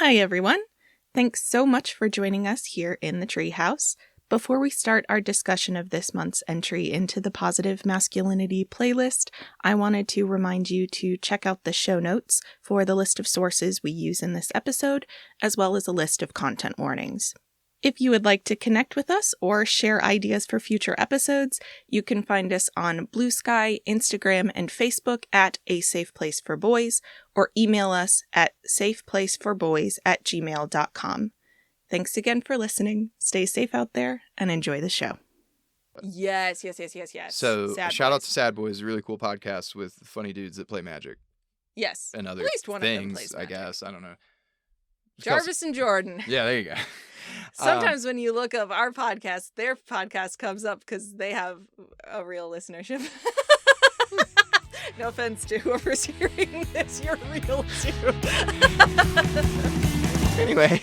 Hi, everyone. Thanks so much for joining us here in the Treehouse. Before we start our discussion of this month's entry into the Positive Masculinity playlist, I wanted to remind you to check out the show notes for the list of sources we use in this episode, as well as a list of content warnings. If you would like to connect with us or share ideas for future episodes, you can find us on Blue Sky, Instagram, and Facebook at A Safe Place for Boys, or email us at safeplaceforboys@gmail.com. Thanks again for listening. Stay safe out there and enjoy the show. Yes. So, Sad shout out Boys. to Sad Boys, a really cool podcast with funny dudes that play Magic Yes. and other At least one of them things, plays I Magic. guess. I don't know. Jarvis and Jordan. Yeah, there you go. Sometimes when you look up our podcast, their podcast comes up because they have a real listenership. No offense to whoever's hearing this, you're real too. Anyway.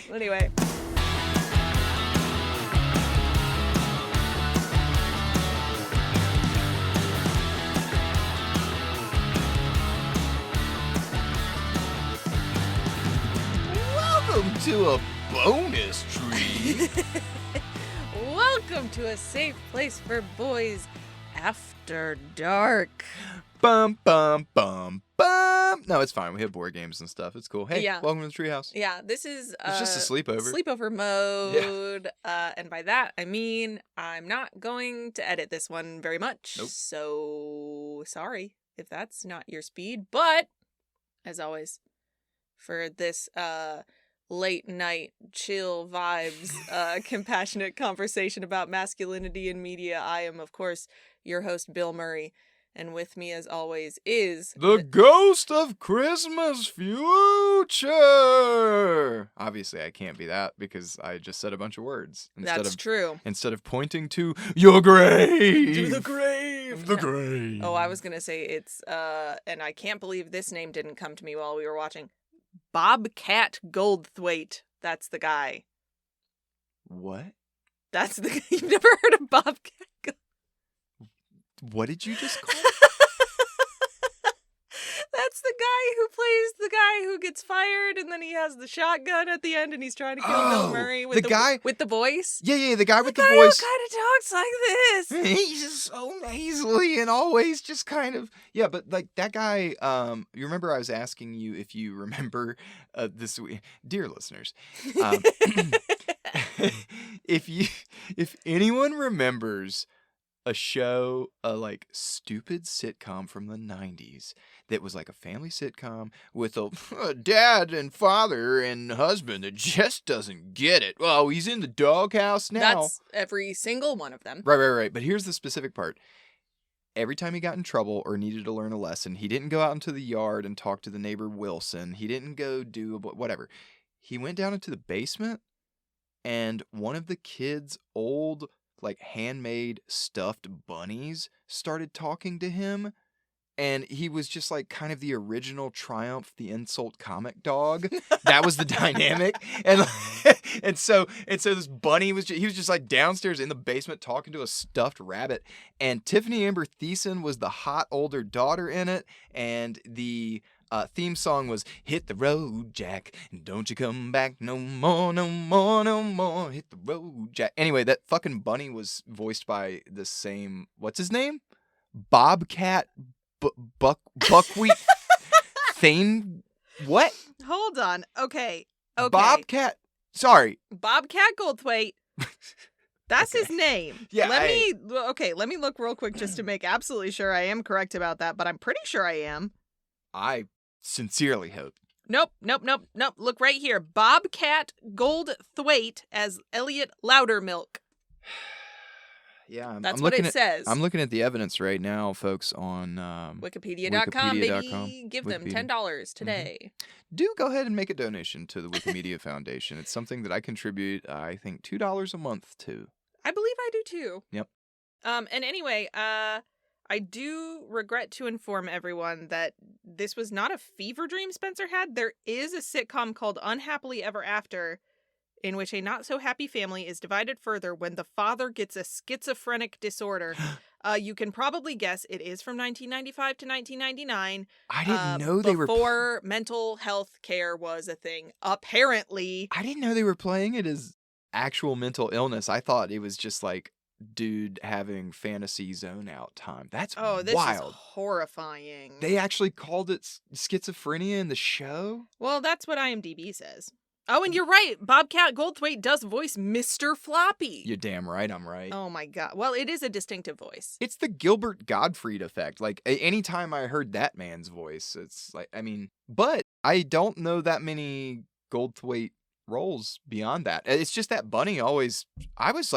Welcome to a bonus tree. Welcome to A Safe Place for Boys After Dark. Bum, bum, bum, bum. No, it's fine. We have board games and stuff. It's cool. Hey, Yeah. welcome to the Treehouse. Yeah, this is It's just a sleepover. Sleepover mode. And by that, I mean I'm not going to edit this one very much. Nope. So sorry if that's not your speed. But as always, for this late night chill vibes, compassionate conversation about masculinity in media, I am, of course, your host, Bill Murray. And with me, as always, is... The ghost of Christmas future! Obviously, I can't be that because I just said a bunch of words. That's true. Instead of pointing to your grave! To the grave! The grave! Oh, I was going to say it's, and I can't believe this name didn't come to me while we were watching. Bobcat Goldthwait. That's the guy. What? That's the guy. You've never heard of Bobcat What did you just call? That's the guy who plays the guy who gets fired, and then he has the shotgun at the end, and he's trying to kill Bill Murray with the guy with the voice. Yeah, the guy with the guy voice. who kind of talks like this. He's just so nasally and always just kind of but like that guy. You remember I was asking you if you remember this week, dear listeners, if anyone remembers a show, a like stupid sitcom from the 90s that was like a family sitcom with a dad and father and husband that just doesn't get it. Oh, he's in the doghouse now. That's every single one of them. Right. But here's the specific part. Every time he got in trouble or needed to learn a lesson, he didn't go out into the yard and talk to the neighbor Wilson. He didn't go do whatever. He went down into the basement, and one of the kids' old like handmade stuffed bunnies started talking to him, and he was just like kind of the original Triumph the Insult comic dog. That was the dynamic. And so this bunny was just like downstairs in the basement talking to a stuffed rabbit, and Tiffany Amber Thiessen was the hot older daughter in it, and the theme song was "Hit the Road, Jack, and don't you come back no more, no more, no more. Hit the road, Jack." Anyway, that fucking bunny was voiced by the same, what's his name? Bobcat Buckwheat Thane. What? Hold on. Okay. Bobcat. Sorry. Bobcat Goldthwait. That's his name. Yeah. Let me look real quick just to make absolutely sure I am correct about that, but I'm pretty sure I am. I sincerely hope. Nope. Look right here. Bobcat Goldthwait as Elliot Loudermilk. Yeah, That's what it says. I'm looking at the evidence right now, folks, on Wikipedia.com, baby. Give them Wikipedia. $10 today. Mm-hmm. Do go ahead and make a donation to the Wikimedia Foundation. It's something that I contribute, I think, $2 a month to. I believe I do too. Yep. And anyway, I do regret to inform everyone that this was not a fever dream Spencer had. There is a sitcom called Unhappily Ever After, in which a not-so-happy family is divided further when the father gets a schizophrenic disorder. You can probably guess it is from 1995 to 1999. I didn't know they were... Before mental health care was a thing, apparently. I didn't know they were playing it as actual mental illness. I thought it was just like dude having fantasy zone out time. That's this wild. Is horrifying. They actually called it schizophrenia in the show? Well, that's what IMDb says. Oh, and you're right. Bobcat Goldthwait does voice Mr. Floppy. You're damn right, I'm right. Oh my god. Well, it is a distinctive voice. It's the Gilbert Gottfried effect. Like, anytime I heard that man's voice, it's like, I mean, but I don't know that many Goldthwait roles beyond that. It's just that Bunny always, I was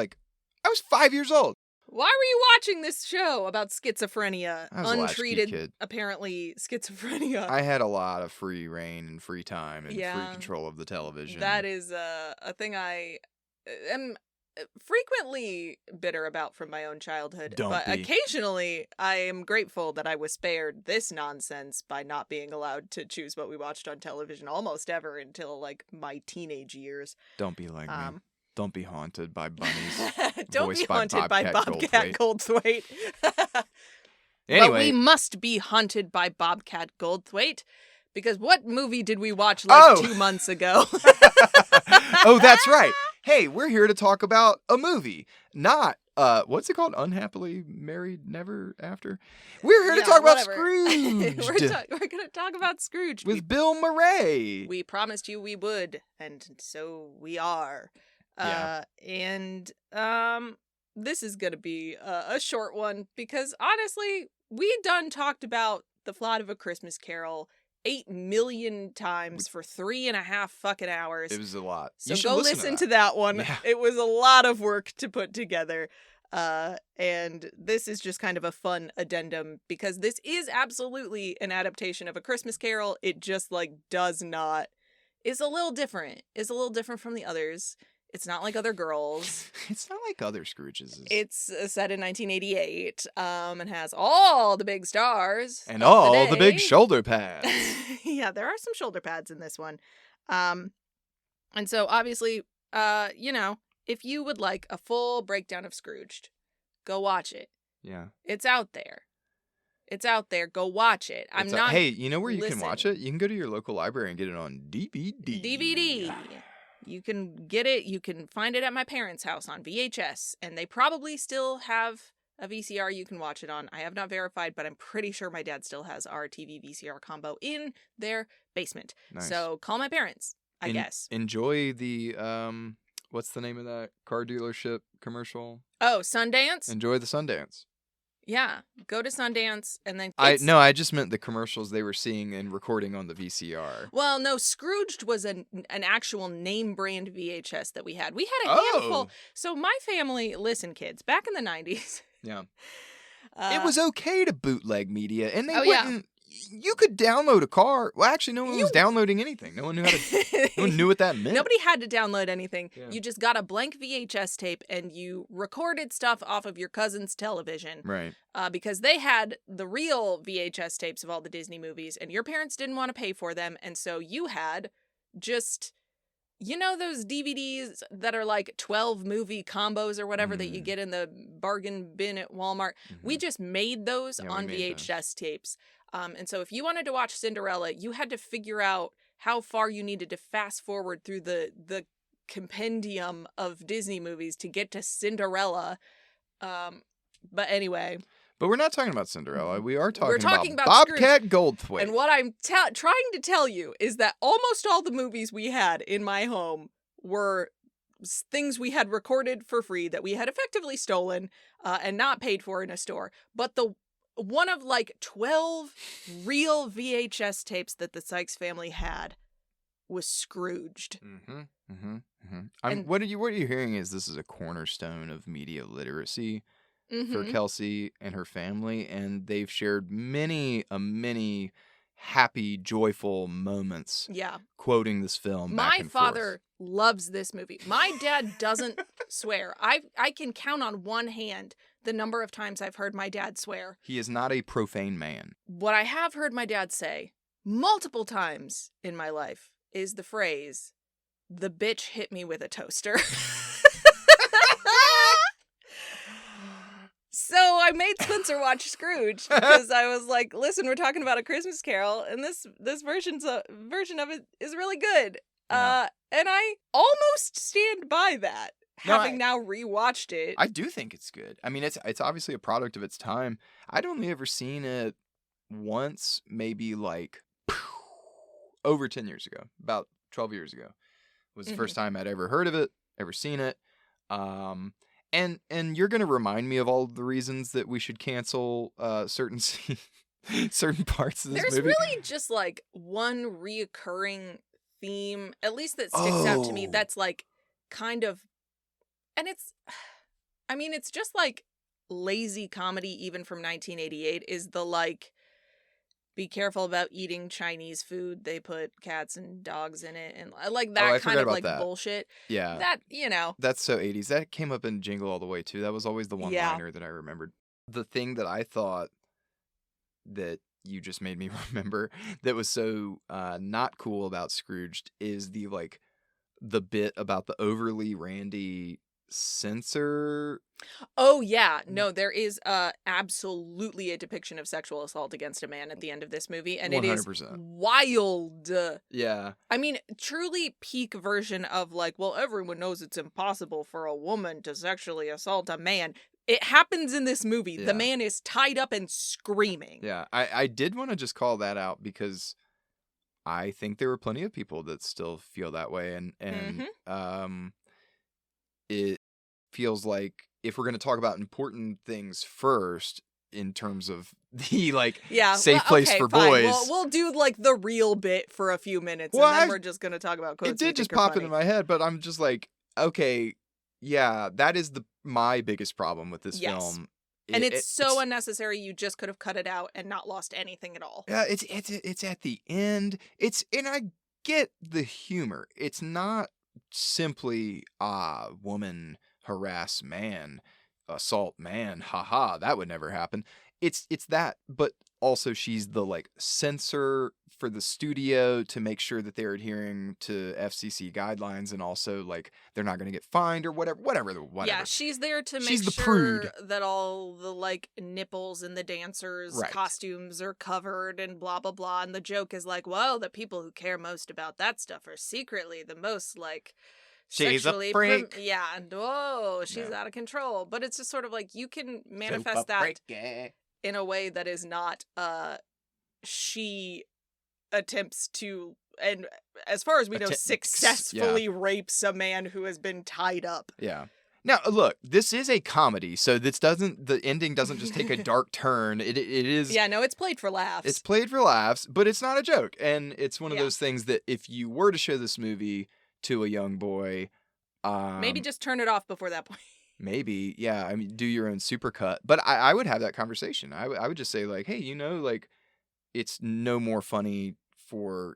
5 years old. Why were you watching this show about schizophrenia? I was a latchkey Untreated, kid. Apparently, schizophrenia. I had a lot of free reign and free time and Yeah. free control of the television. That is a thing I am frequently bitter about from my own childhood. Don't be. Occasionally, I am grateful that I was spared this nonsense by not being allowed to choose what we watched on television almost ever until, like, my teenage years. Don't be like me. Don't be haunted by bunnies. Don't voiced be haunted by Bobcat Goldthwait. Anyway. But we must be haunted by Bobcat Goldthwait, because what movie did we watch 2 months ago? Oh, that's right. Hey, we're here to talk about a movie, not what's it called? Unhappily Married Never After. We're here to talk about Scrooged. We're going to talk about Scrooged with Bill Murray. We promised you we would, and so we are. Yeah. This is going to be a short one because honestly, we done talked about The Flight of a Christmas Carol 8 million times for 3.5 fucking hours. It was a lot. So go listen to that one. Yeah. It was a lot of work to put together. And this is just kind of a fun addendum because this is absolutely an adaptation of A Christmas Carol. It just does not. It's a little different. It's a little different from the others. It's not like other girls. It's not like other Scrooges. It's set in 1988 and has all the big stars. And all the big shoulder pads. Yeah, there are some shoulder pads in this one. And so obviously, if you would like a full breakdown of Scrooged, go watch it. Yeah. It's out there. It's out there. Go watch it. Hey, you know where you can watch it? You can go to your local library and get it on DVD. DVD. You can get it. You can find it at my parents' house on VHS. And they probably still have a VCR you can watch it on. I have not verified, but I'm pretty sure my dad still has our TV VCR combo in their basement. Nice. So call my parents, I guess. Enjoy the, what's the name of that car dealership commercial? Oh, Sundance? Enjoy the Sundance. Yeah, go to Sundance and then... I just meant the commercials they were seeing and recording on the VCR. Well, no, Scrooged was an actual name brand VHS that we had. We had a handful. So my family, listen, kids, back in the 90s... Yeah. It was okay to bootleg media, and they yeah. wouldn't... You could download a car. Well, actually, no one was downloading anything. No one knew no one knew what that meant. Nobody had to download anything. Yeah. You just got a blank VHS tape and you recorded stuff off of your cousin's television. Right. Because they had the real VHS tapes of all the Disney movies, and your parents didn't want to pay for them, and so you had just... You know those DVDs that are like 12 movie combos or whatever that you get in the bargain bin at Walmart? Mm-hmm. We just made those on VHS tapes. And so if you wanted to watch Cinderella, you had to figure out how far you needed to fast forward through the compendium of Disney movies to get to Cinderella. But anyway... But we're not talking about Cinderella. We are talking, about Bobcat Goldthwait. And what I'm trying to tell you is that almost all the movies we had in my home were things we had recorded for free that we had effectively stolen and not paid for in a store. But the one of 12 real VHS tapes that the Sykes family had was Scrooged. Mm-hmm. Mm-hmm. Mm-hmm. What are you hearing is this is a cornerstone of media literacy. Mm-hmm. For Kelcee and her family, and they've shared many happy, joyful moments. Yeah, quoting this film. My father loves this movie. My dad doesn't swear. I can count on one hand the number of times I've heard my dad swear. He is not a profane man. What I have heard my dad say multiple times in my life is the phrase, "The bitch hit me with a toaster." So I made Spencer watch Scrooge because I was like, listen, we're talking about A Christmas Carol, and this version of it is really good. Yeah. And I almost stand by that, No, having now rewatched it. I do think it's good. I mean, it's obviously a product of its time. I'd only ever seen it once, maybe like over 10 years ago, about 12 years ago. Was the first time I'd ever heard of it, ever seen it. And you're going to remind me of all the reasons that we should cancel certain certain parts of this movie. There's really just like one reoccurring theme, at least that sticks out to me, that's like kind of, and it's just like lazy comedy even from 1988 is the like, be careful about eating Chinese food. They put cats and dogs in it, and like that kind of like that. bullshit. Yeah. That, you know. That's so 80s. That came up in Jingle All the Way too. That was always the one-liner that I remembered. The thing that I thought that you just made me remember that was so not cool about Scrooged is the bit about the overly randy censor. Oh yeah, no, there is absolutely a depiction of sexual assault against a man at the end of this movie, and 100%. It is wild. Yeah, I mean, truly peak version of like, well, everyone knows it's impossible for a woman to sexually assault a man. It happens in this movie. Yeah. The man is tied up and screaming. Yeah, I did want to just call that out because I think there were plenty of people that still feel that way, and it feels like if we're going to talk about important things first in terms of the safe place for fine. boys, we'll do like the real bit for a few minutes, and then we're just going to talk about quotes. It did just pop into my head, but I'm just like, okay, yeah, that is my biggest problem with this film. And it's so unnecessary. You just could have cut it out and not lost anything at all. Yeah, it's at the end. And I get the humor. It's not simply woman harass man, assault man, haha, that would never happen. It's that, but also she's the censor for the studio to make sure that they're adhering to FCC guidelines, and also they're not going to get fined or whatever. Yeah, she's there to make the sure prude. That all the nipples in the dancers' costumes are covered and blah blah blah. And the joke is well, the people who care most about that stuff are secretly the most she's a freak. Yeah, and she's out of control. But it's just sort of you can manifest that in a way that is not she attempts to, and as far as we know, successfully rapes a man who has been tied up. Yeah. Now, look, this is a comedy, so the ending doesn't just take a dark turn. It is. Yeah, no, it's played for laughs. It's played for laughs, but it's not a joke. And it's one of those things that if you were to show this movie to a young boy, maybe just turn it off before that point. Maybe, yeah. I mean, do your own supercut. But I would have that conversation. I would just say hey, it's no more funny for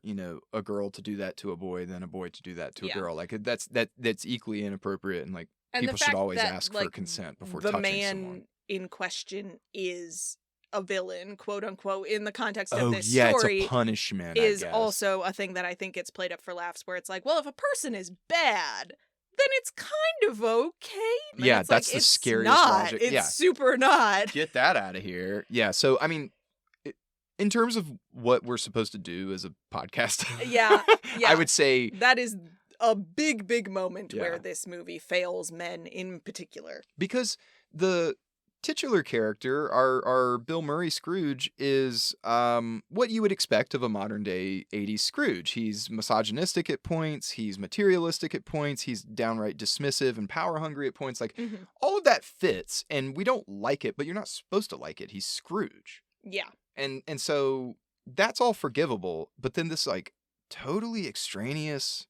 a girl to do that to a boy than a boy to do that to a girl. That's equally inappropriate, and people should always ask for consent before touching someone. The man in question is a villain, quote unquote, in the context of this it's story. a punishment. Is also a thing that I think gets played up for laughs, where it's well, if a person is bad, then it's kind of okay. And yeah, that's the scariest logic. It's super not. Get that out of here. Yeah, so I mean, in terms of what we're supposed to do as a podcast, yeah, I would say that is a big moment where this movie fails men in particular. Because the titular character, our Bill Murray Scrooge, is what you would expect of a modern day 80s Scrooge. He's misogynistic at points, he's materialistic at points, he's downright dismissive and power hungry at points. All of that fits, and we don't like it, but you're not supposed to like it. He's Scrooge. Yeah. And so that's all forgivable, but then this totally extraneous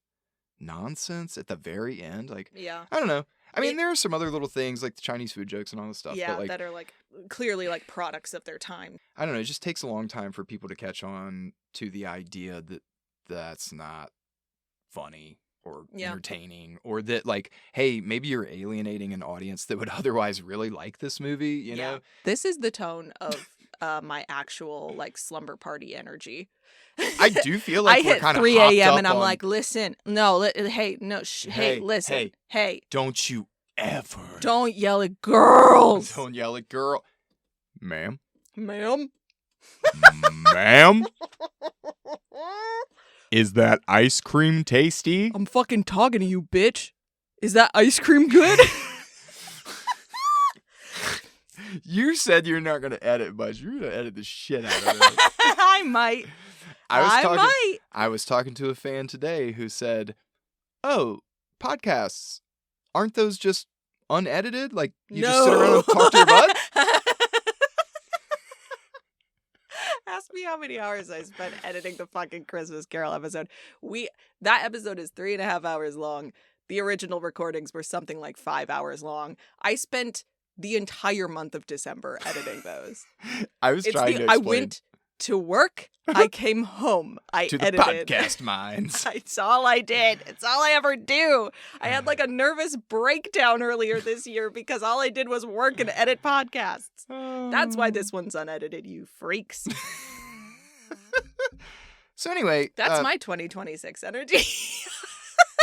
nonsense at the very end, I don't know. I mean, there are some other little things like the Chinese food jokes and all this stuff. Yeah, but that are clearly products of their time. I don't know. It just takes a long time for people to catch on to the idea that that's not funny or entertaining, or that hey, maybe you're alienating an audience that would otherwise really like this movie. You know, this is the tone of my actual slumber party energy. I do feel I we're hit kind of 3 a.m. and I'm listen, listen, hey, don't you ever don't yell at girls. Don't yell at girl. Ma'am? Ma'am? Ma'am? Is that ice cream tasty? I'm fucking talking to you, bitch. Is that ice cream good? You said you're not going to edit much. You're going to edit the shit out of it. I might. I was talking to a fan today who said, "Oh, podcasts, aren't those just unedited? Like, you just sit around and talk to your butt?" Ask me how many hours I spent editing the fucking Christmas Carol episode. That episode is 3.5 hours long. The original recordings were something like 5 hours long. I spent the entire month of December editing those. I was trying to explain. I went to work. I came home. I to the edited. podcast minds. It's all I did. It's all I ever do. I had like a nervous breakdown earlier this year because all I did was work and edit podcasts. That's why this one's unedited, you freaks. So anyway. That's my 2026 energy.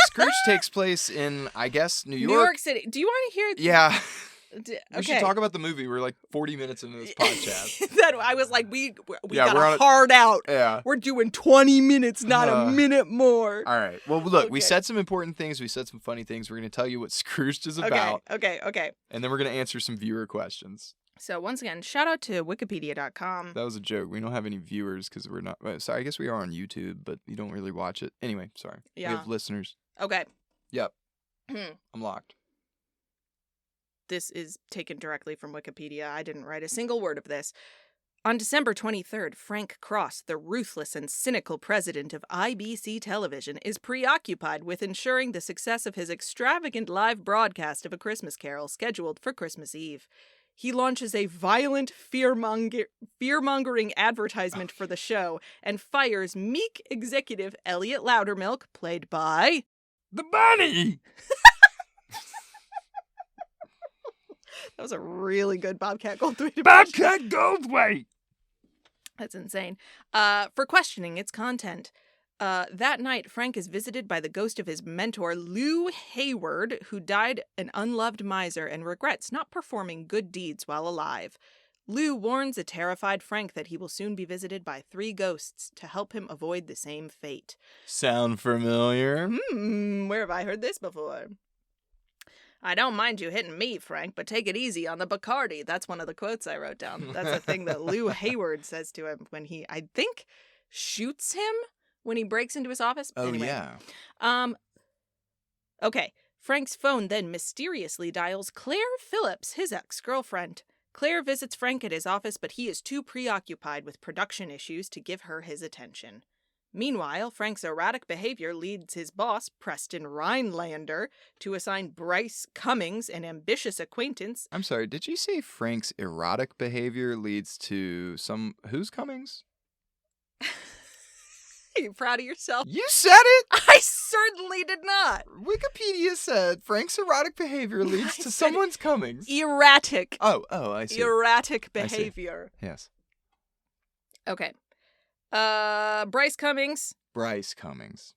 Scrooge takes place in, I guess, New York. New York City. Do you want to hear? Yeah. Okay. We should talk about the movie. We're like 40 minutes into this podcast. Then I was like, we Yeah, got we're a on it. hard out. Yeah. We're doing 20 minutes, not a minute more. All right. Well, look, we Okay. said some important things. We said some funny things. We're going to tell you what Scrooged is about. Okay. And then we're going to answer some viewer questions. So once again, shout out to wikipedia.com. That was a joke. We don't have any viewers because we're not. Well, sorry, I guess we are on YouTube, but you don't really watch it. Anyway, sorry. Yeah. We have listeners. Okay. Yep. I'm locked. This is taken directly from Wikipedia. I didn't write a single word of this. On December 23rd, Frank Cross, the ruthless and cynical president of IBC Television, is preoccupied with ensuring the success of his extravagant live broadcast of A Christmas Carol scheduled for Christmas Eve. He launches a violent, fear-mongering advertisement for the show and fires meek executive Elliot Loudermilk, played by... The bunny! That was a really good Bobcat Goldthwait impression. Bobcat Goldthwait! That's insane. For questioning its content. That night, Frank is visited by the ghost of his mentor, Lou Hayward, who died an unloved miser and regrets not performing good deeds while alive. Lou warns a terrified Frank that he will soon be visited by 3 ghosts to help him avoid the same fate. Sound familiar? Where have I heard this before? I don't mind you hitting me, Frank, but take it easy on the Bacardi. That's one of the quotes I wrote down. That's a thing that Lou Hayward says to him when he, I think, shoots him when he breaks into his office. Oh, anyway. yeah. Okay. Frank's phone then mysteriously dials Claire Phillips, his ex-girlfriend. Claire visits Frank at his office, but he is too preoccupied with production issues to give her his attention. Meanwhile, Frank's erratic behavior leads his boss, Preston Rhinelander, to assign Bryce Cummings, an ambitious acquaintance. I'm sorry, did you say Frank's erotic behavior leads to some... Who's Cummings? Are you proud of yourself? You said it! I certainly did not. Wikipedia said Frank's erotic behavior leads to someone's Cummings. Erratic. Oh, I see. Erratic I see. behavior. Yes. Okay. Bryce Cummings,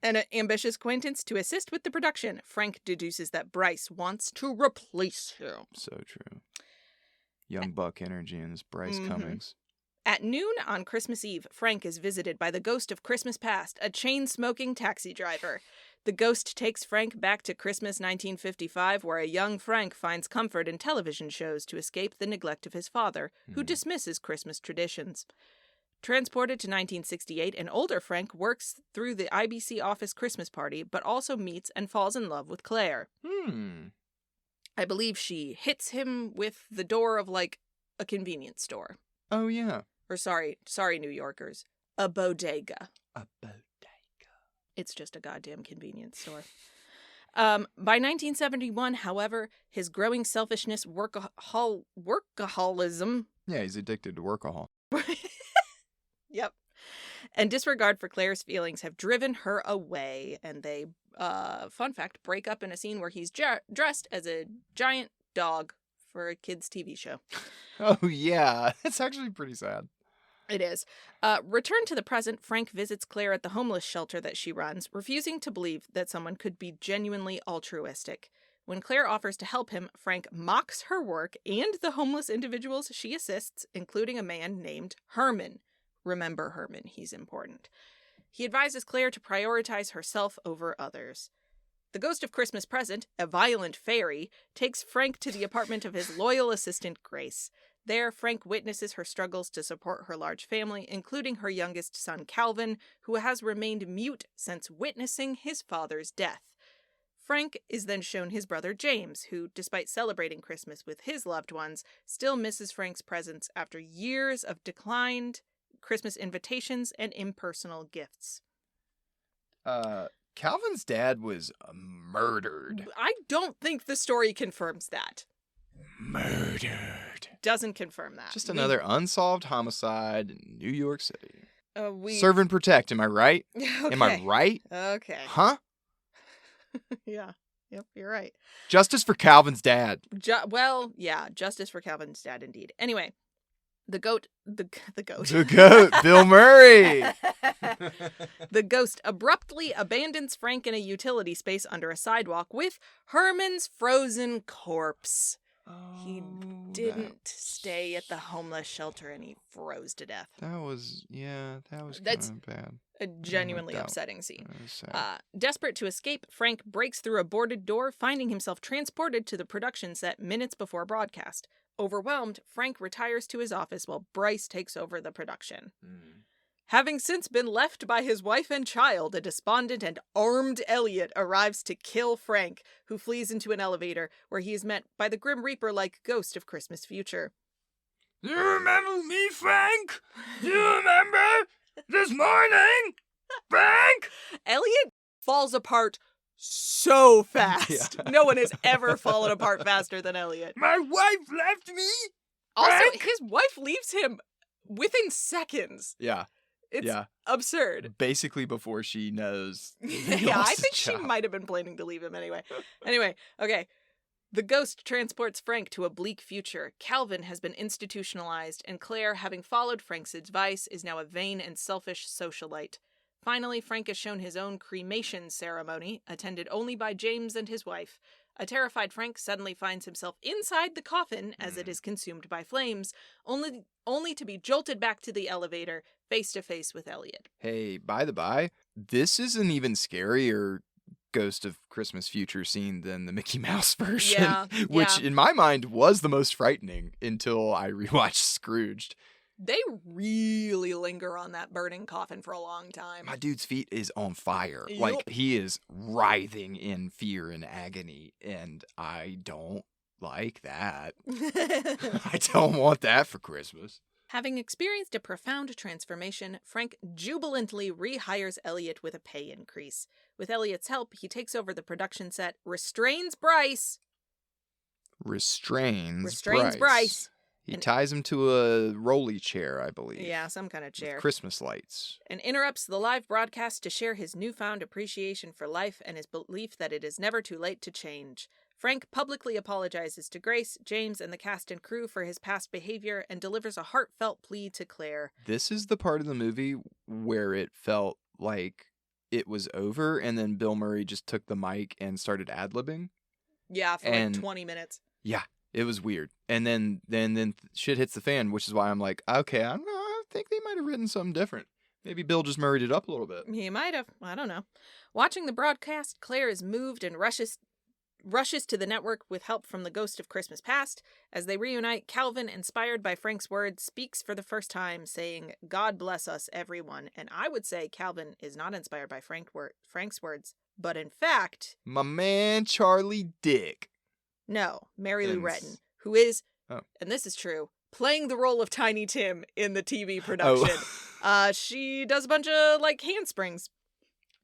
an ambitious acquaintance to assist with the production. Frank deduces that Bryce wants to replace him. So true. Young buck energy in this Bryce Cummings. At noon on Christmas Eve, Frank is visited by the ghost of Christmas past, a chain-smoking taxi driver. The ghost takes Frank back to Christmas 1955, where a young Frank finds comfort in television shows to escape the neglect of his father, who dismisses Christmas traditions. Transported to 1968, an older Frank works through the IBC office Christmas party, but also meets and falls in love with Claire. I believe she hits him with the door of, like, a convenience store. Oh, yeah. Or sorry, New Yorkers. A bodega. A bodega. It's just a goddamn convenience store. By 1971, however, his growing selfishness, workaholism... Yeah, he's addicted to workahol. Yep. And disregard for Claire's feelings have driven her away, and they, fun fact, break up in a scene where he's dressed as a giant dog for a kid's TV show. Oh, yeah. It's actually pretty sad. It is. Returned to the present, Frank visits Claire at the homeless shelter that she runs, refusing to believe that someone could be genuinely altruistic. When Claire offers to help him, Frank mocks her work and the homeless individuals she assists, including a man named Herman. Remember Herman, he's important. He advises Claire to prioritize herself over others. The ghost of Christmas Present, a violent fairy, takes Frank to the apartment of his loyal assistant, Grace. There, Frank witnesses her struggles to support her large family, including her youngest son, Calvin, who has remained mute since witnessing his father's death. Frank is then shown his brother James, who, despite celebrating Christmas with his loved ones, still misses Frank's presence after years of declined Christmas invitations and impersonal gifts. Calvin's dad was murdered. I don't think the story confirms that. Murdered. Doesn't confirm that. Just another unsolved homicide in New York City. Serve and protect, am I right? Okay. Am I right? Okay. Huh? Yeah. Yep, you're right. Justice for Calvin's dad. Justice for Calvin's dad, indeed. Anyway, the goat. The goat, Bill Murray. The ghost abruptly abandons Frank in a utility space under a sidewalk with Herman's frozen corpse. He didn't stay at the homeless shelter and he froze to death. That was kind of bad. A genuinely upsetting scene. Sad. Desperate to escape, Frank breaks through a boarded door, finding himself transported to the production set minutes before broadcast. Overwhelmed, Frank retires to his office while Bryce takes over the production. Having since been left by his wife and child, a despondent and armed Elliot arrives to kill Frank, who flees into an elevator where he is met by the Grim Reaper-like ghost of Christmas future. Do you remember me, Frank? Do you remember this morning, Frank? Elliot falls apart so fast. Yeah. No one has ever fallen apart faster than Elliot. My wife left me. Also, Frank? his wife leaves him within seconds. Yeah. It's absurd. Basically before she knows. Yeah, I think she might have been planning to leave him anyway. Anyway, okay. The ghost transports Frank to a bleak future. Calvin has been institutionalized, and Claire, having followed Frank's advice, is now a vain and selfish socialite. Finally, Frank is shown his own cremation ceremony, attended only by James and his wife. A terrified Frank suddenly finds himself inside the coffin as it is consumed by flames, only to be jolted back to the elevator, face to face with Elliot. Hey, by the by, this is an even scarier Ghost of Christmas Future scene than the Mickey Mouse version, which in my mind was the most frightening until I rewatched Scrooged. They really linger on that burning coffin for a long time. My dude's feet is on fire. Yep. Like, he is writhing in fear and agony, and I don't like that. I don't want that for Christmas. Having experienced a profound transformation, Frank jubilantly rehires Elliot with a pay increase. With Elliot's help, he takes over the production set, restrains Bryce. Restrains Bryce. He ties him to a rolly chair, I believe. Yeah, some kind of chair. With Christmas lights. And interrupts the live broadcast to share his newfound appreciation for life and his belief that it is never too late to change. Frank publicly apologizes to Grace, James, and the cast and crew for his past behavior and delivers a heartfelt plea to Claire. This is the part of the movie where it felt like it was over and then Bill Murray just took the mic and started ad-libbing. Yeah, for like 20 minutes. Yeah. It was weird. And then shit hits the fan, which is why I'm like, okay, I don't know. I think they might have written something different. Maybe Bill just Murrayed it up a little bit. He might have. I don't know. Watching the broadcast, Claire is moved and rushes to the network with help from the ghost of Christmas past. As they reunite, Calvin, inspired by Frank's words, speaks for the first time, saying, "God bless us, everyone." And I would say Calvin is not inspired by Frank's words, but in fact... My man, Charlie Dick. No, Mary Lou Retton, who is, and this is true, playing the role of Tiny Tim in the TV production. She does a bunch of, handsprings.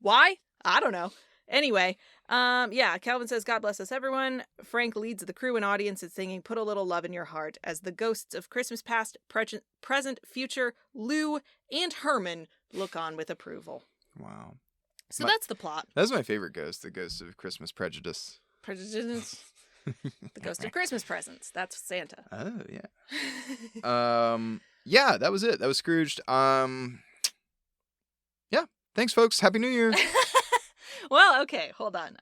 Why? I don't know. Anyway, Calvin says, "God bless us, everyone." Frank leads the crew and audience in singing "Put a Little Love in Your Heart" as the ghosts of Christmas past, present, future, Lou, and Herman look on with approval. Wow. So that's the plot. That's my favorite ghost, the ghost of Christmas Prejudice. The ghost of Christmas presents. That's Santa. Oh, yeah. Yeah, that was it. That was Scrooged. Yeah. Thanks, folks. Happy New Year. Well, okay, hold on.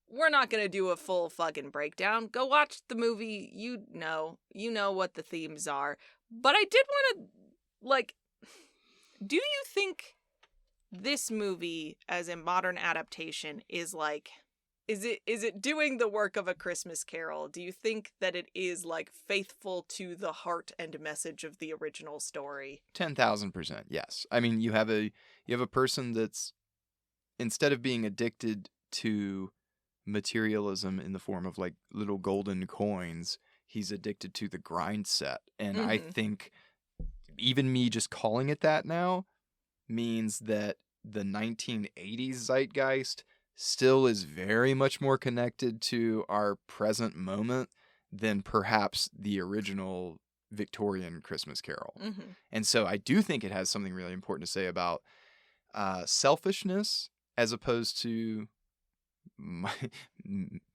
We're not gonna do a full fucking breakdown. Go watch the movie. You know what the themes are. But I did want to, like, do you think this movie as a modern adaptation is like, is it doing the work of A Christmas Carol? Do you think that it is like faithful to the heart and message of the original story? 10,000%, yes. I mean, you have a person that's, instead of being addicted to materialism in the form of like little golden coins, he's addicted to the grind set. And I think even me just calling it that now means that the 1980s zeitgeist still is very much more connected to our present moment than perhaps the original Victorian Christmas Carol. And so I do think it has something really important to say about selfishness as opposed to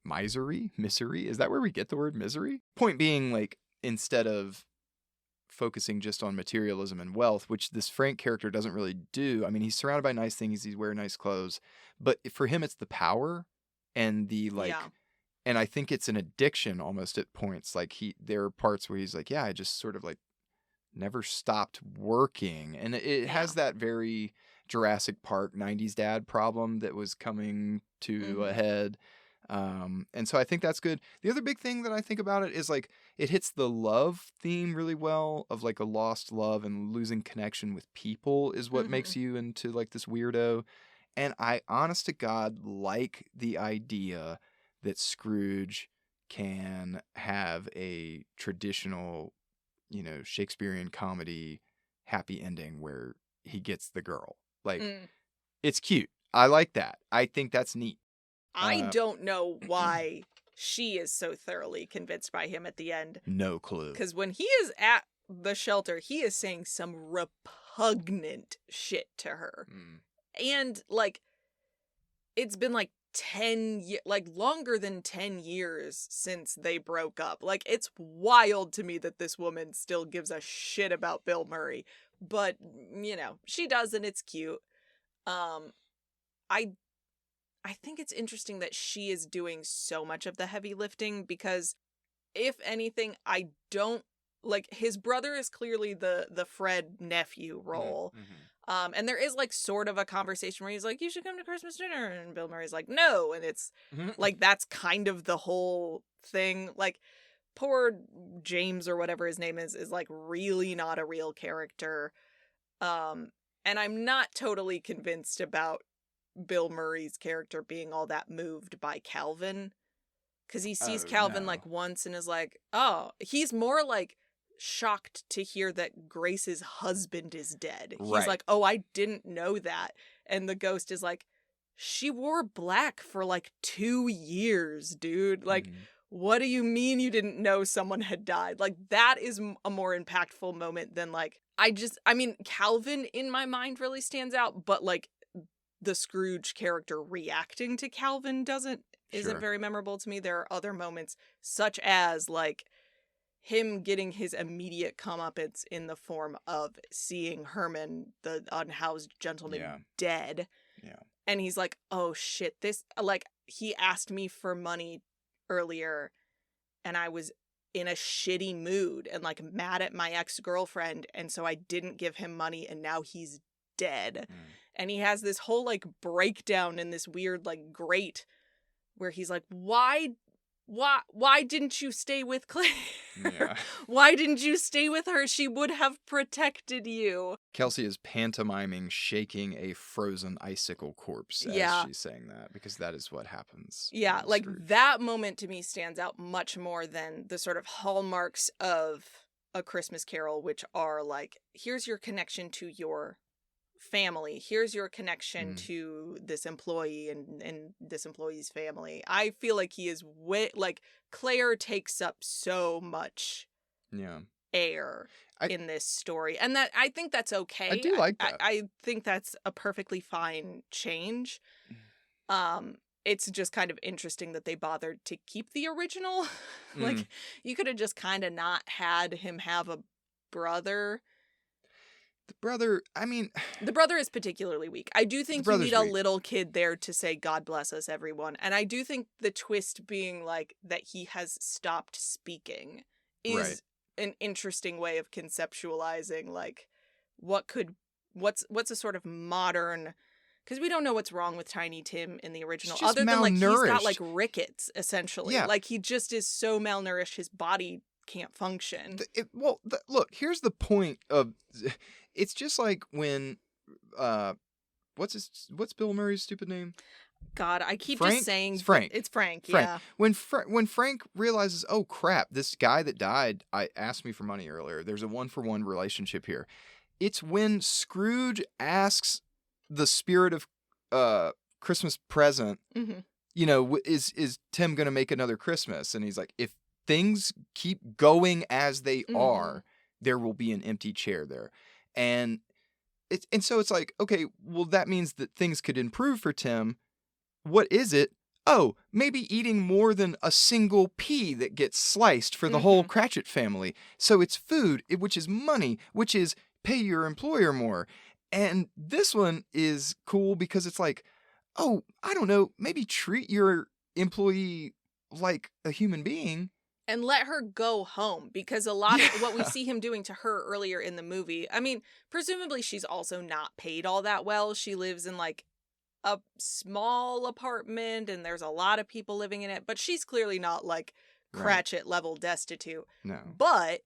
misery. Is that where we get the word misery? Point being, like, instead of focusing just on materialism and wealth, which this Frank character doesn't really do. I mean, he's surrounded by nice things, he's wearing nice clothes, but for him it's the power and the and I think it's an addiction almost at points. Like there are parts where he's like, yeah, I just sort of like never stopped working, and it has that very Jurassic Park 90s dad problem that was coming to a head. And so I think that's good. The other big thing that I think about it is like it hits the love theme really well, of like a lost love and losing connection with people is what makes you into like this weirdo. And I, honest to God, like the idea that Scrooge can have a traditional, Shakespearean comedy happy ending where he gets the girl. Like, it's cute. I like that. I think that's neat. I don't know why she is so thoroughly convinced by him at the end. No clue. Because when he is at the shelter, he is saying some repugnant shit to her. And, like, it's been, like, 10 years, like, longer than 10 years since they broke up. Like, it's wild to me that this woman still gives a shit about Bill Murray. But, she does, and it's cute. I think it's interesting that she is doing so much of the heavy lifting, because if anything, I don't like, his brother is clearly the Fred nephew role. And there is like sort of a conversation where he's like, you should come to Christmas dinner. And Bill Murray's like, no. And it's like, that's kind of the whole thing. Like, poor James or whatever his name is like really not a real character. And I'm not totally convinced about Bill Murray's character being all that moved by Calvin, because he sees Calvin like once and is like, oh, he's more like shocked to hear that Grace's husband is dead. He's like, oh, I didn't know that. And the ghost is like, she wore black for like 2 years, dude. Like, what do you mean you didn't know someone had died? Like, that is a more impactful moment than like, I mean, Calvin in my mind really stands out, but like the Scrooge character reacting to Calvin isn't very memorable to me. There are other moments, such as like him getting his immediate comeuppance in the form of seeing Herman, the unhoused gentleman, dead. And he's like, oh shit, this, like, he asked me for money earlier and I was in a shitty mood and like mad at my ex-girlfriend, and so I didn't give him money, and now he's dead. And he has this whole like breakdown in this weird like grate where he's like, why didn't you stay with Claire? Why didn't you stay with her? She would have protected you. Kelcee is pantomiming shaking a frozen icicle corpse as she's saying that, because that is what happens. Yeah, like that moment to me stands out much more than the sort of hallmarks of A Christmas Carol, which are like, here's your connection to your family, here's your connection to this employee and this employee's family. I feel like he is like, Claire takes up so much air in this story, and that I think that's okay. I do like that. I think that's a perfectly fine change. It's just kind of interesting that they bothered to keep the original. Like, you could have just kind of not had him have a brother. The brother, I mean... The brother is particularly weak. I do think you need a little kid there to say, God bless us, everyone. And I do think the twist being, like, that he has stopped speaking is an interesting way of conceptualizing, like, what's a sort of modern... Because we don't know what's wrong with Tiny Tim in the original. Other than, like, he's got, like, rickets, essentially. Yeah. Like, he just is so malnourished, his body can't function. Look, here's the point of... It's just like when, what's Bill Murray's stupid name? God, I keep Frank? just saying It's Frank. It's Frank, yeah. When Frank realizes, oh crap, this guy that died, I asked me for money earlier. There's a 1-for-1 relationship here. It's when Scrooge asks the spirit of Christmas present, you know, is Tim going to make another Christmas? And he's like, if things keep going as they are, there will be an empty chair there. And so it's like, okay, well, that means that things could improve for Tim. What is it? Oh, maybe eating more than a single pea that gets sliced for the whole Cratchit family. So it's food, which is money, which is pay your employer more. And this one is cool because it's like, oh, I don't know, maybe treat your employee like a human being. And let her go home, because a lot of what we see him doing to her earlier in the movie, I mean, presumably she's also not paid all that well. She lives in, like, a small apartment, and there's a lot of people living in it, but she's clearly not, like, Cratchit-level destitute. No. But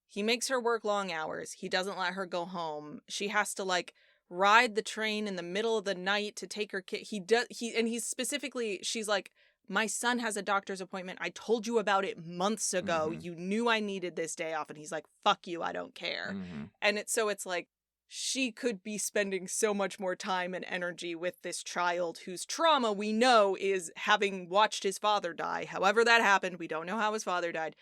he makes her work long hours. He doesn't let her go home. She has to, like, ride the train in the middle of the night to take her kid. He's specifically, she's like, my son has a doctor's appointment. I told you about it months ago. You knew I needed this day off. And he's like, fuck you, I don't care. And it's like, she could be spending so much more time and energy with this child whose trauma we know is having watched his father die. However that happened, we don't know how his father died.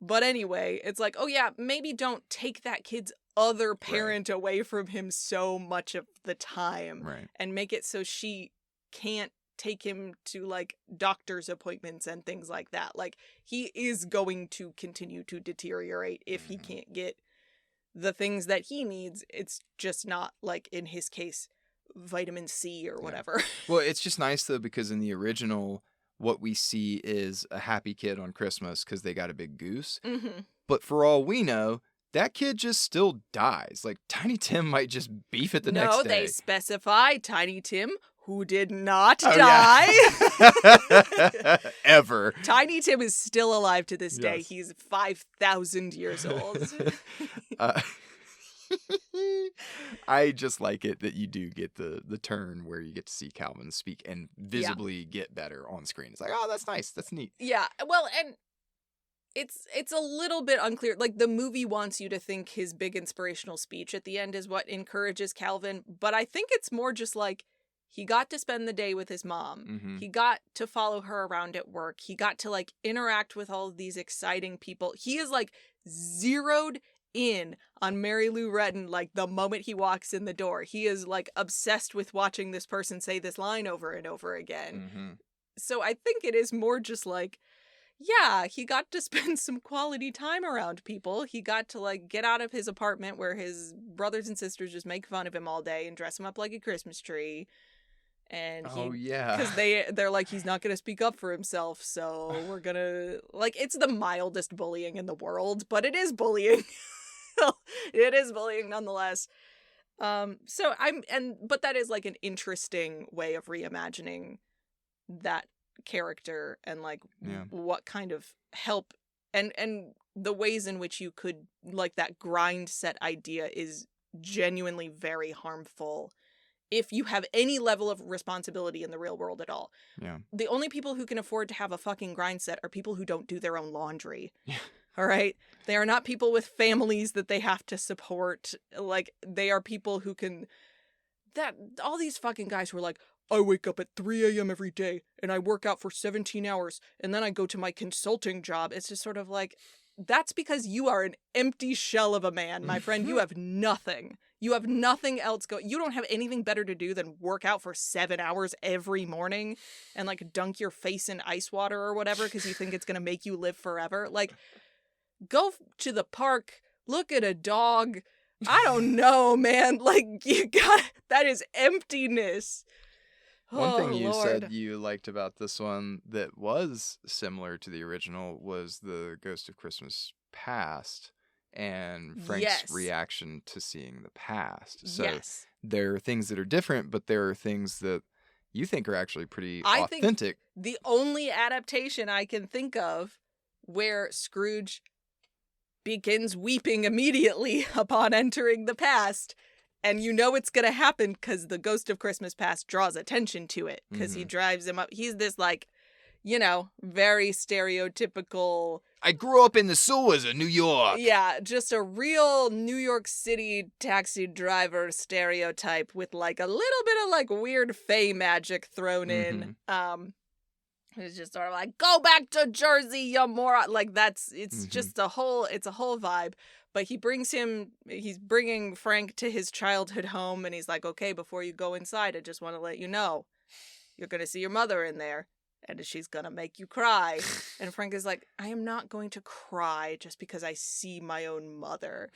But anyway, it's like, oh yeah, maybe don't take that kid's other parent away from him so much of the time. And make it so she can't take him to, like, doctor's appointments and things like that. Like, he is going to continue to deteriorate if he can't get the things that he needs. It's just not, like, in his case, vitamin C or whatever. Well, it's just nice, though, because in the original, what we see is a happy kid on Christmas because they got a big goose. But for all we know, that kid just still dies. Like, Tiny Tim might just beef it the next day. No, they specify Tiny Tim, who did not die. Ever. Tiny Tim is still alive to this day. He's 5,000 years old. I just like it that you do get the turn where you get to see Calvin speak and visibly get better on screen. It's like, oh, that's nice. That's neat. Yeah. Well, and it's a little bit unclear. Like, the movie wants you to think his big inspirational speech at the end is what encourages Calvin. But I think it's more just like, he got to spend the day with his mom. He got to follow her around at work. He got to, like, interact with all of these exciting people. He is, like, zeroed in on Mary Lou Retton, like, the moment he walks in the door. He is, like, obsessed with watching this person say this line over and over again. So I think it is more just like, yeah, he got to spend some quality time around people. He got to, like, get out of his apartment where his brothers and sisters just make fun of him all day and dress him up like a Christmas tree. And because they're like, he's not going to speak up for himself, so we're going to, like, it's the mildest bullying in the world, but it is bullying. It is bullying nonetheless. But that is, like, an interesting way of reimagining that character and, like, what kind of help and the ways in which you could, like, that grind set idea is genuinely very harmful if you have any level of responsibility in the real world at all. The only people who can afford to have a fucking grind set are people who don't do their own laundry. All right? They are not people with families that they have to support. Like, they are people who can... all these fucking guys who are like, I wake up at 3 a.m. every day, and I work out for 17 hours, and then I go to my consulting job. It's just sort of like, that's because you are an empty shell of a man, my friend. You have nothing. You have nothing else going. You don't have anything better to do than work out for 7 hours every morning and, like, dunk your face in ice water or whatever because you think it's going to make you live forever. Like, go to the park, look at a dog, I don't know, man. Like, that is emptiness. One thing Oh, you Lord. said you liked about this one that was similar to the original was the Ghost of Christmas Past and Frank's Yes. reaction to seeing the past. So Yes. there are things that are different, but there are things that you think are actually pretty authentic. Think the only adaptation I can think of where Scrooge begins weeping immediately upon entering the past, and you know it's going to happen because the Ghost of Christmas Past draws attention to it because he drives him up. He's this, like, very stereotypical. I grew up in the sewers of New York. Yeah, just a real New York City taxi driver stereotype with, like, a little bit of, like, weird fey magic thrown in. It's just sort of like, go back to Jersey, you moron. Like, it's just a whole vibe. But he's bringing Frank to his childhood home, and he's like, okay, before you go inside, I just want to let you know, you're going to see your mother in there, and she's going to make you cry. And Frank is like, I am not going to cry just because I see my own mother.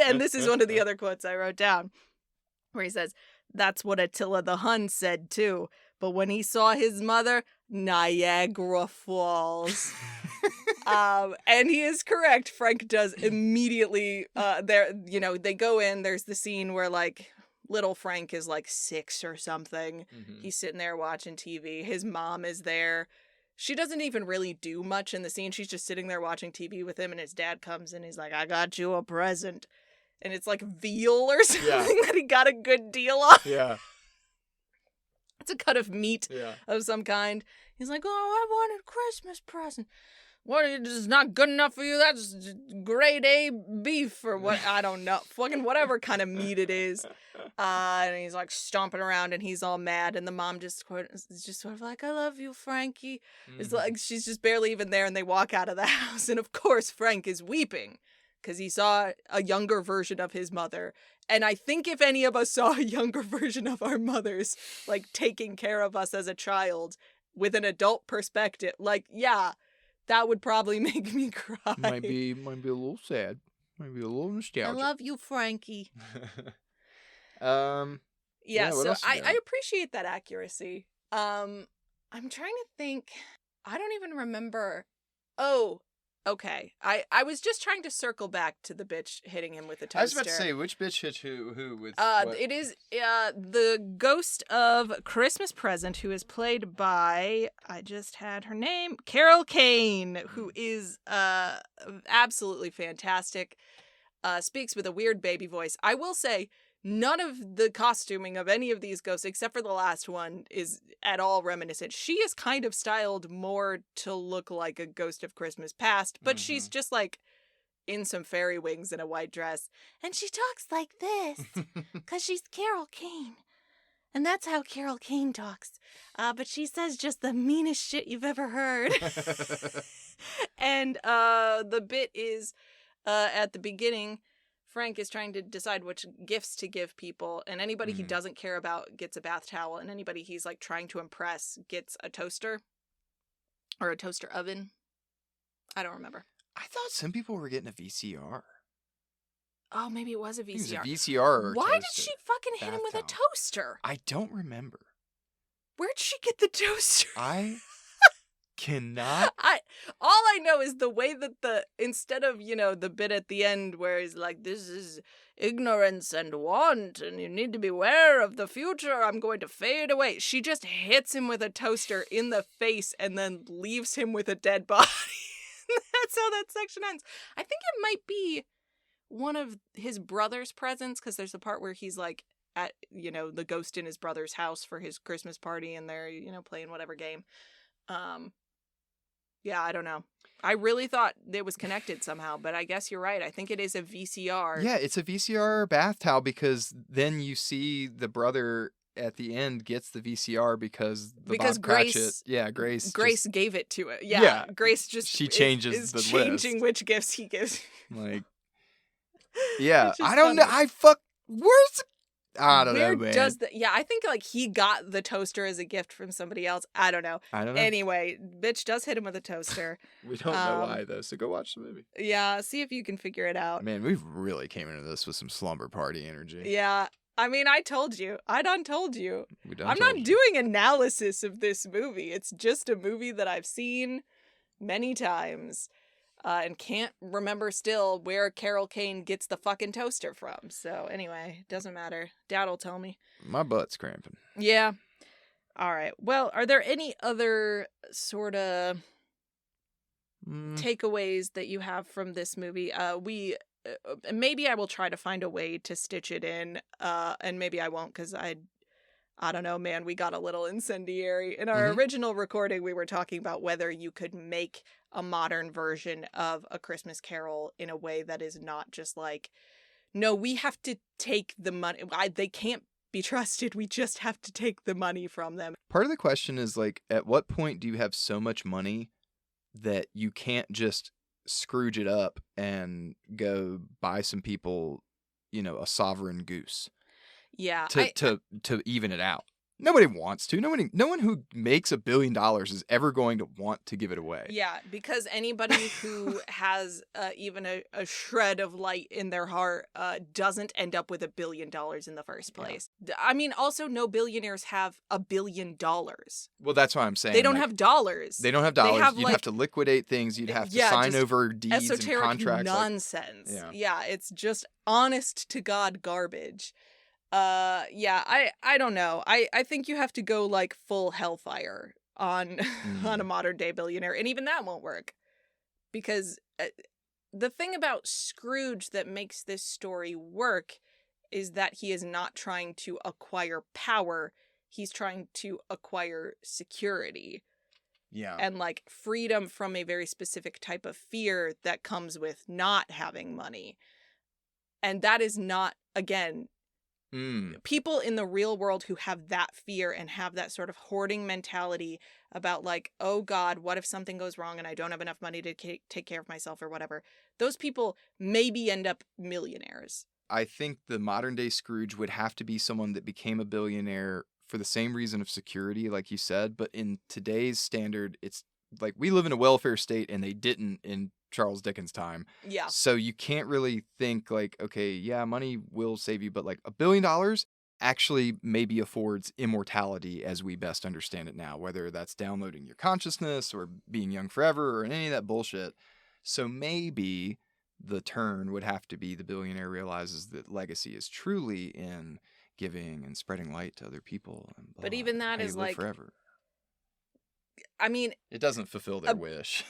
And this is one of the other quotes I wrote down, where he says, that's what Attila the Hun said too. But when he saw his mother, Niagara Falls. And he is correct. Frank does immediately, they go in, there's the scene where, like, little Frank is, like, 6 or something. He's sitting there watching TV. His mom is there. She doesn't even really do much in the scene. She's just sitting there watching TV with him, and his dad comes in. He's like, I got you a present. And it's, like, veal or something that he got a good deal on. Yeah. It's a cut of meat of some kind. He's like, oh, I wanted a Christmas present. What, it's not good enough for you? That's grade A beef or what? I don't know. Fucking whatever kind of meat it is. And he's like stomping around and he's all mad. And the mom is just sort of like, I love you, Frankie. It's like she's just barely even there, and they walk out of the house. And of course, Frank is weeping because he saw a younger version of his mother. And I think if any of us saw a younger version of our mothers, like, taking care of us as a child with an adult perspective, like, yeah, that would probably make me cry. Might be a little sad. Might be a little nostalgic. I love you, Frankie. Yeah, so I appreciate that accuracy. I'm trying to think. I don't even remember. Oh, okay. I was just trying to circle back to the bitch hitting him with a toaster. I was about to say, which bitch hit who with what? It is the ghost of Christmas Present, who is played by, I just had her name, Carol Kane, who is absolutely fantastic. Speaks with a weird baby voice. I will say, none of the costuming of any of these ghosts, except for the last one, is at all reminiscent. She is kind of styled more to look like a Ghost of Christmas Past, but she's just, like, in some fairy wings and a white dress. And she talks like this, because she's Carol Kane. And that's how Carol Kane talks. But she says just the meanest shit you've ever heard. And the bit is, at the beginning, Frank is trying to decide which gifts to give people, and anybody he doesn't care about gets a bath towel, and anybody he's, like, trying to impress gets a toaster or a toaster oven. I don't remember. I thought some people were getting a VCR. Oh, maybe it was a VCR. It was a VCR or a Why toaster. did she fucking hit him with a toaster? I don't remember. Where'd she get the toaster? I cannot. All I know is the way that instead of, the bit at the end where he's like, this is ignorance and want, and you need to beware of the future, I'm going to fade away. She just hits him with a toaster in the face and then leaves him with a dead body. That's how that section ends. I think it might be one of his brother's presents, because there's a part where he's, like, at, the ghost in his brother's house for his Christmas party, and they're, playing whatever game. Yeah, I don't know. I really thought it was connected somehow, but I guess you're right. I think it is a VCR. Yeah, it's a VCR bath towel, because then you see the brother at the end gets the VCR because Bob Cratchit. Yeah, Grace gave it to it. Yeah. Grace just she changes is the changing list. which gifts he gives. Like, yeah, I don't funny. know. Where's I don't Where know, man. does the... Yeah, I think, like, he got the toaster as a gift from somebody else. I don't know. Anyway, bitch does hit him with a toaster. We don't know why, though, so go watch the movie. Yeah, see if you can figure it out. Man, we've really came into this with some slumber party energy. Yeah. I mean, I told you. I done told you. I'm told not you. doing analysis of this movie. It's just a movie that I've seen many times. And can't remember still where Carol Kane gets the fucking toaster from. So anyway, doesn't matter. Dad'll tell me. My butt's cramping. Yeah. All right. Well, are there any other sort of takeaways that you have from this movie? Maybe I will try to find a way to stitch it in, and maybe I won't because I don't know, man, we got a little incendiary. In our original recording, we were talking about whether you could make a modern version of A Christmas Carol in a way that is not just like, no, we have to take the money. They can't be trusted. We just have to take the money from them. Part of the question is, like, at what point do you have so much money that you can't just Scrooge it up and go buy some people, a sovereign goose? Yeah. To even it out. Nobody wants to. No one who makes $1 billion is ever going to want to give it away. Yeah, because anybody who has even a shred of light in their heart doesn't end up with $1 billion in the first place. Yeah. I mean, also, no billionaires have $1 billion. Well, that's why I'm saying. They don't have dollars. They don't have dollars. You'd have to liquidate things. You'd have to sign over deeds and contracts. Nonsense. Like, yeah, it's just honest to God garbage. I don't know. I think you have to go like full hellfire on on a modern day billionaire, and even that won't work. Because the thing about Scrooge that makes this story work is that he is not trying to acquire power, he's trying to acquire security. Yeah. And like freedom from a very specific type of fear that comes with not having money. And that is not, again, people in the real world who have that fear and have that sort of hoarding mentality about like, oh God, what if something goes wrong and I don't have enough money to take care of myself or whatever. Those people maybe end up millionaires. I think the modern day Scrooge would have to be someone that became a billionaire for the same reason of security, like you said. But in today's standard, it's like we live in a welfare state and they didn't in Charles Dickens' time. Yeah. So you can't really think like, okay, yeah, money will save you, but like $1 billion actually maybe affords immortality as we best understand it now, whether that's downloading your consciousness or being young forever or any of that bullshit. So maybe the turn would have to be the billionaire realizes that legacy is truly in giving and spreading light to other people. And blah, but even that is like forever. I mean, it doesn't fulfill their wish.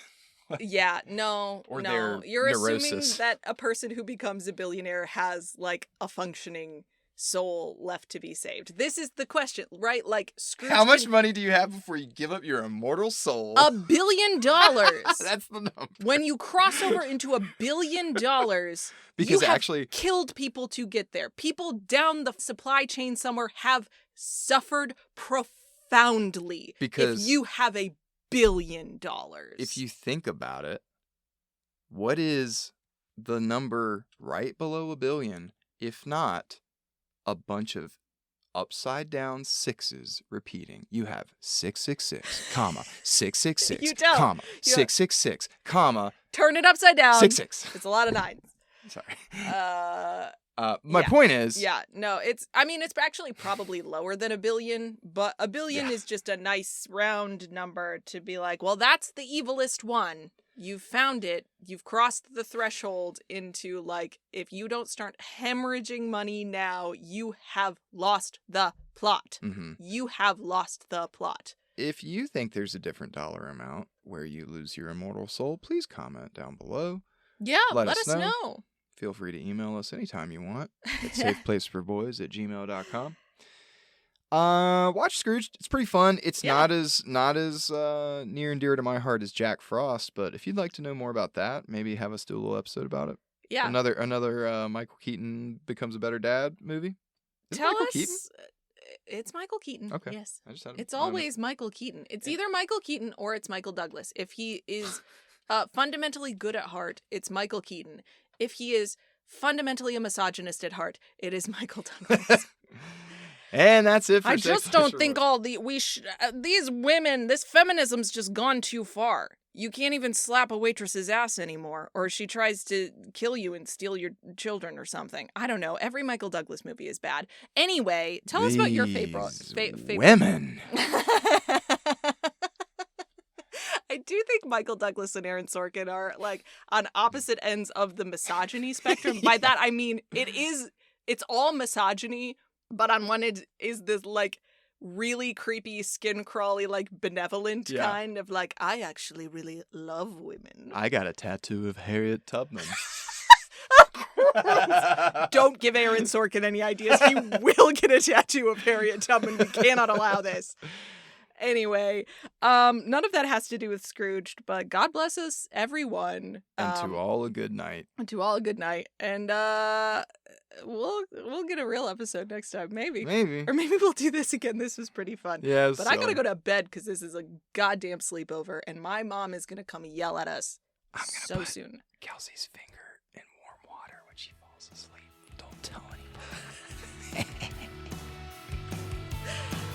Yeah, no, or no. their You're neurosis. Assuming that a person who becomes a billionaire has like a functioning soul left to be saved. This is the question, right? Like Scrooge. How much money do you have before you give up your immortal soul? $1 billion. That's the number. When you cross over into $1 billion, because you have actually killed people to get there. People down the supply chain somewhere have suffered profoundly. Because if you have $1 billion. If you think about it, what is the number right below $1 billion, if not a bunch of upside down sixes repeating? You have 666, comma 666, You don't. comma 666, comma turn it upside down. 66. It's a lot of nines. Sorry. My point is, it's actually probably lower than $1 billion, but $1 billion is just a nice round number to be like, well, that's the evilest one. You've found it. You've crossed the threshold into like, if you don't start hemorrhaging money now, you have lost the plot. Mm-hmm. You have lost the plot. If you think there's a different dollar amount where you lose your immortal soul, please comment down below. Yeah, let us know. Feel free to email us anytime you want at safeplaceforboys@gmail.com. Watch Scrooged. It's pretty fun. It's not as near and dear to my heart as Jack Frost, but if you'd like to know more about that, maybe have us do a little episode about it. Yeah. Another Michael Keaton becomes a better dad movie. Tell us. Keaton? It's Michael Keaton. Okay. Yes. It's always Michael Keaton. It's either Michael Keaton or it's Michael Douglas. If he is fundamentally good at heart, it's Michael Keaton. If he is fundamentally a misogynist at heart, it is Michael Douglas. And that's it for I Sex just don't Education think Report. all these women, this feminism's just gone too far. You can't even slap a waitress's ass anymore, or she tries to kill you and steal your children or something. I don't know. Every Michael Douglas movie is bad. Anyway, tell us about your favorite. Women. I do think Michael Douglas and Aaron Sorkin are like on opposite ends of the misogyny spectrum. By that I mean it's all misogyny, but on one end is this like really creepy, skin crawly, like benevolent kind of like, I actually really love women. I got a tattoo of Harriet Tubman. Don't give Aaron Sorkin any ideas. He will get a tattoo of Harriet Tubman. We cannot allow this. Anyway, none of that has to do with Scrooged, but God bless us, everyone. And to all a good night. To all a good night. And we'll get a real episode next time, maybe. Maybe. Or maybe we'll do this again. This was pretty fun. Yeah, but I gotta go to bed because this is a goddamn sleepover, and my mom is gonna come yell at us so soon. Kelcee's finger in warm water when she falls asleep. Don't tell anybody.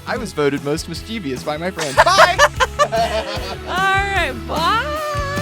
I was voted most mischievous by my friends. Bye! All right, bye!